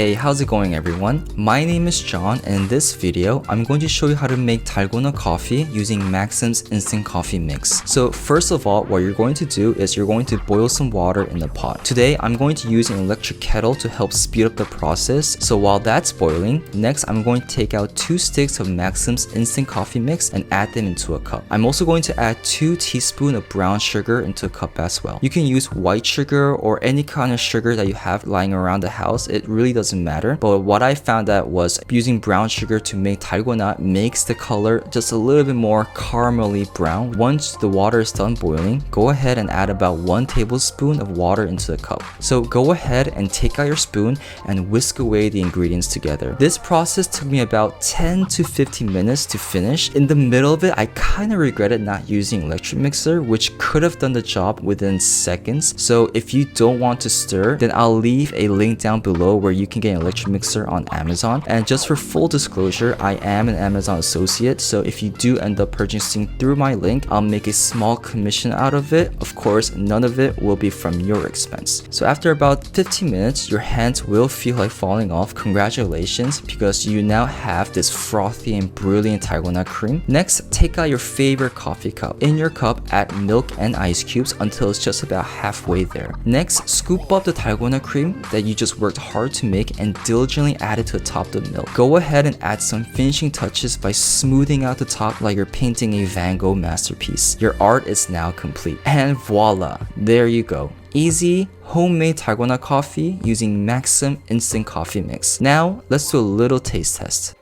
Hey, how's it going everyone? My name is John and in this video, I'm going to show you how to make Dalgona coffee using Maxim's Instant Coffee mix. So first of all, what you're going to do is you're going to boil some water in the pot. Today, I'm going to use an electric kettle to help speed up the process. So while that's boiling, next I'm going to take out 2 sticks of Maxim's Instant Coffee mix and add them into a cup. I'm also going to add 2 teaspoons of brown sugar into a cup as well. You can use white sugar or any kind of sugar that you have lying around the house. It really doesn't matter. But what I found out was using brown sugar to make Dalgona makes the color just a little bit more caramelly brown. Once the water is done boiling, go ahead and add about 1 tablespoon of water into the cup. So go ahead and take out your spoon and whisk away the ingredients together. This process took me about 10 to 15 minutes to finish. In the middle of it, I kind of regretted not using electric mixer, which could have done the job within seconds. So if you don't want to stir, then I'll leave a link down below where you can get an electric mixer on Amazon. And just for full disclosure, I am an Amazon associate, so if you do end up purchasing through my link, I'll make a small commission out of it. Of course, none of it will be from your expense. So after about 15 minutes, your hands will feel like falling off. Congratulations, because you now have this frothy and brilliant Dalgona cream. Next, take out your favorite coffee cup. In your cup, add milk and ice cubes until it's just about halfway there. Next, scoop up the Dalgona cream that you just worked hard to make and diligently add it to the top of the milk. Go ahead and add some finishing touches by smoothing out the top like you're painting a Van Gogh masterpiece. Your art is now complete. And voila, there you go. Easy, homemade Dalgona coffee using Maxim Instant Coffee mix. Now, let's do a little taste test.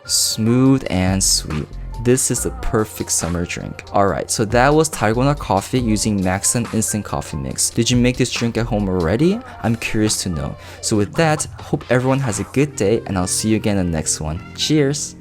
Smooth and sweet. This is the perfect summer drink. Alright, so that was Dalgona coffee using Maxim Instant Coffee mix. Did you make this drink at home already? I'm curious to know. So with that, hope everyone has a good day and I'll see you again in the next one. Cheers!